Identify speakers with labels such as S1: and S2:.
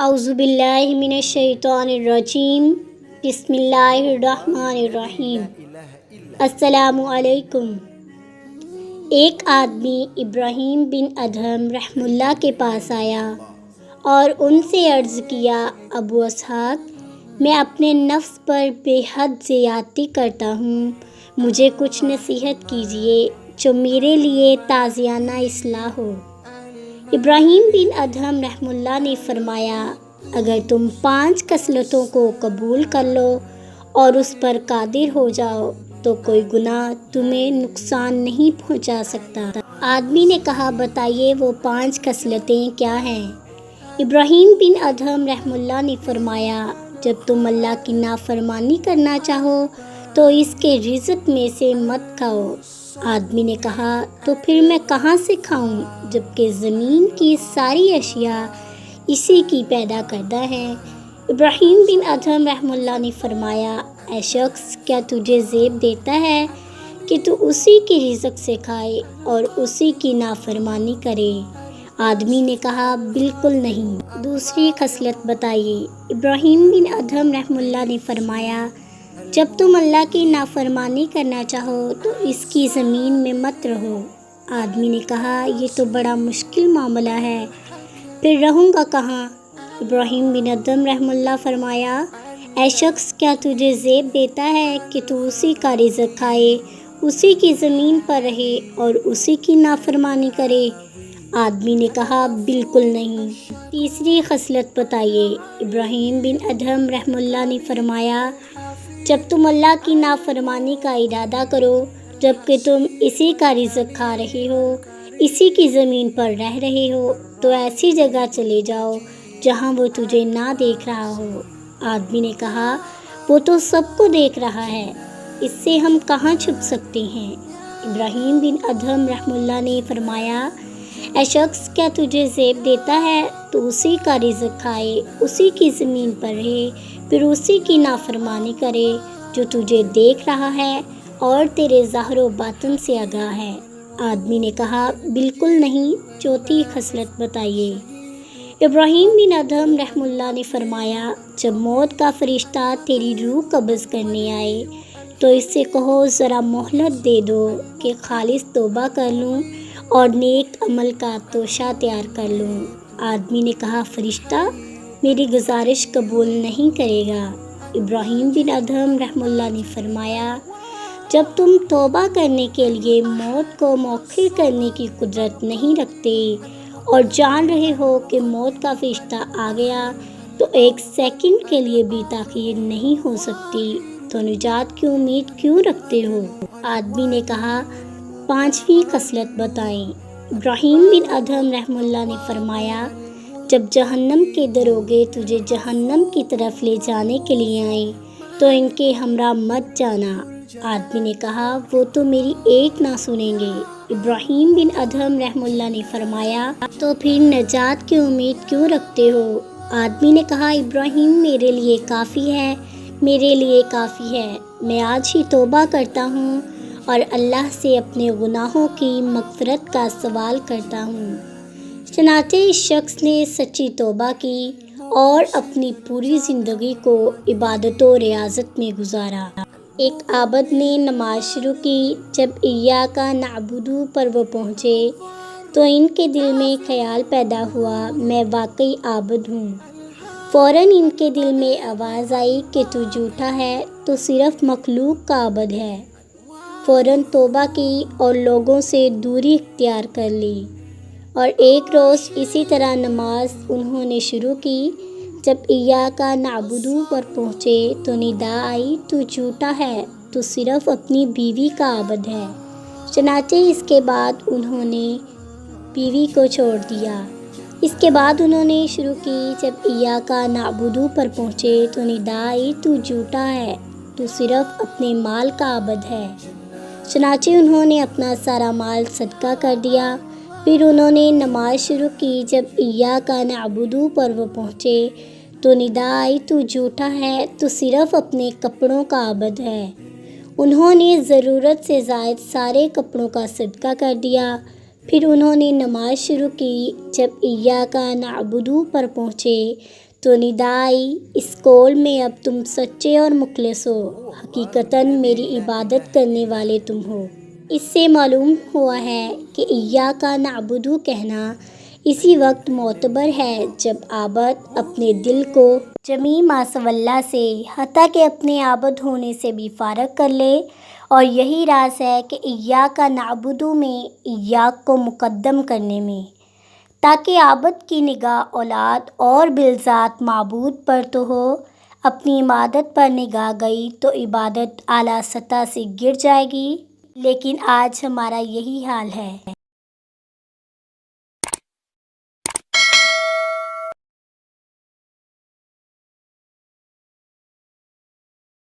S1: اعوذ باللہ من الشیطان الرجیم، بسم اللہ الرحمن الرحیم۔ السلام علیکم۔ ایک آدمی ابراہیم بن ادہم رحمہ اللہ کے پاس آیا اور ان سے عرض کیا، ابو اسحاق، میں اپنے نفس پر بے حد زیادتی کرتا ہوں، مجھے کچھ نصیحت کیجیے جو میرے لیے تازیانہ اصلاح ہو۔ ابراہیم بن ادہم رحمہ اللہ نے فرمایا، اگر تم 5 خصلتوں کو قبول کر لو اور اس پر قادر ہو جاؤ تو کوئی گناہ تمہیں نقصان نہیں پہنچا سکتا۔ آدمی نے کہا، بتائیے وہ 5 خصلتیں کیا ہیں؟ ابراہیم بن ادہم رحمہ اللہ نے فرمایا، جب تم اللہ کی نافرمانی کرنا چاہو تو اس کے رزق میں سے مت کھاؤ۔ آدمی نے کہا، تو پھر میں کہاں سے کھاؤں جبکہ زمین کی ساری اشیاء اسی کی پیدا کردہ ہے؟ ابراہیم بن ادہم رحمہ اللہ نے فرمایا، اے شخص، کیا تجھے زیب دیتا ہے کہ تو اسی کی رزق سے کھائے اور اسی کی نافرمانی کرے؟ آدمی نے کہا، بالکل نہیں۔ دوسری خصلت بتائیے۔ ابراہیم بن ادہم رحمہ اللہ نے فرمایا، جب تم اللہ کی نافرمانی کرنا چاہو تو اس کی زمین میں مت رہو۔ آدمی نے کہا، یہ تو بڑا مشکل معاملہ ہے، پھر رہوں گا کہاں؟ ابراہیم بن ادہم رحمہ اللہ فرمایا، اے شخص، کیا تجھے زیب دیتا ہے کہ تو اسی کا رزق کھائے، اسی کی زمین پر رہے اور اسی کی نافرمانی کرے؟ آدمی نے کہا، بالکل نہیں۔ تیسری خصلت بتائیے۔ ابراہیم بن ادہم رحمہ اللہ نے فرمایا، جب تم اللہ کی نافرمانی کا ارادہ کرو جبکہ تم اسی کا رزق کھا رہے ہو، اسی کی زمین پر رہ رہے ہو، تو ایسی جگہ چلے جاؤ جہاں وہ تجھے نہ دیکھ رہا ہو۔ آدمی نے کہا، وہ تو سب کو دیکھ رہا ہے، اس سے ہم کہاں چھپ سکتے ہیں؟ ابراہیم بن ادہم رحمہ اللہ نے فرمایا، اے شخص، کیا تجھے زیب دیتا ہے تو اسی کا رزق کھائے، اسی کی زمین پر رہے، پھر اسی کی نافرمانی کرے جو تجھے دیکھ رہا ہے اور تیرے ظاہر و باطن سے آگاہ ہے؟ آدمی نے کہا، بالکل نہیں۔ چوتھی خصلت بتائیے۔ ابراہیم بن ادہم رحمہ اللہ نے فرمایا، جب موت کا فرشتہ تیری روح قبض کرنے آئے تو اس سے کہو، ذرا مہلت دے دو کہ خالص توبہ کر لوں اور نیک عمل کا توشہ تیار کر لوں۔ آدمی نے کہا، فرشتہ میری گزارش قبول نہیں کرے گا۔ ابراہیم بن ادہم رحمہ اللہ نے فرمایا، جب تم توبہ کرنے کے لیے موت کو مؤخر کرنے کی قدرت نہیں رکھتے اور جان رہے ہو کہ موت کا فرشتہ آ گیا تو 1 سیکنڈ کے لیے بھی تاخیر نہیں ہو سکتی، تو نجات کی امید کیوں رکھتے ہو؟ آدمی نے کہا، 5ویں خصلت بتائیں۔ ابراہیم بن ادہم رحمہ اللہ نے فرمایا، جب جہنم کے دروغے تجھے جہنم کی طرف لے جانے کے لیے آئیں تو ان کے ہمراہ مت جانا۔ آدمی نے کہا، وہ تو میری ایک نہ سنیں گے۔ ابراہیم بن ادہم رحمہ اللہ نے فرمایا، تو پھر نجات کی امید کیوں رکھتے ہو؟ آدمی نے کہا، ابراہیم میرے لیے کافی ہے، میرے لیے کافی ہے، میں آج ہی توبہ کرتا ہوں اور اللہ سے اپنے گناہوں کی مغفرت کا سوال کرتا ہوں۔ چنانچہ اس شخص نے سچی توبہ کی اور اپنی پوری زندگی کو عبادت و ریاضت میں گزارا۔ ایک عابد نے نماز شروع کی، جب ایاک نعبد پر وہ پہنچے تو ان کے دل میں خیال پیدا ہوا، میں واقعی عابد ہوں۔ فوراً ان کے دل میں آواز آئی کہ تو جھوٹا ہے، تو صرف مخلوق کا عابد ہے۔ فوراً توبہ کی اور لوگوں سے دوری اختیار کر لی، اور ایک روز اسی طرح نماز انہوں نے شروع کی۔ جب ایاک نعبد پر پہنچے تو ندا آئی، تو جھوٹا ہے، تو صرف اپنی بیوی کا عابد ہے۔ چنانچہ اس کے بعد انہوں نے بیوی کو چھوڑ دیا۔ اس کے بعد انہوں نے شروع کی، جب ایاک نعبد پر پہنچے تو ندا آئی، تو جھوٹا ہے، تو صرف اپنے مال کا عابد ہے۔ چنانچہ انہوں نے اپنا سارا مال صدقہ کر دیا۔ پھر انہوں نے نماز شروع کی، جب ایاک نعبد پر وہ پہنچے تو ندا آئی، تو جھوٹا ہے، تو صرف اپنے کپڑوں کا عابد ہے۔ انہوں نے ضرورت سے زائد سارے کپڑوں کا صدقہ کر دیا۔ پھر انہوں نے نماز شروع کی، جب ایاک نعبد پر پہنچے تو ندائی اس قول میں اب تم سچے اور مخلص ہو، حقیقتاً میری عبادت کرنے والے تم ہو۔ اس سے معلوم ہوا ہے کہ ایاک نعبد کہنا اسی وقت معتبر ہے جب عابد اپنے دل کو جمیع ما سوی اللہ سے حتیٰ کہ اپنے عابد ہونے سے بھی فارغ کر لے، اور یہی راز ہے کہ ایاک نعبد میں ایاک کو مقدم کرنے میں، تاکہ عابد کی نگاہ اولاد اور بالذات معبود پر تو ہو۔ اپنی عبادت پر نگاہ گئی تو عبادت اعلیٰ سطح سے گر جائے گی، لیکن آج ہمارا یہی حال ہے۔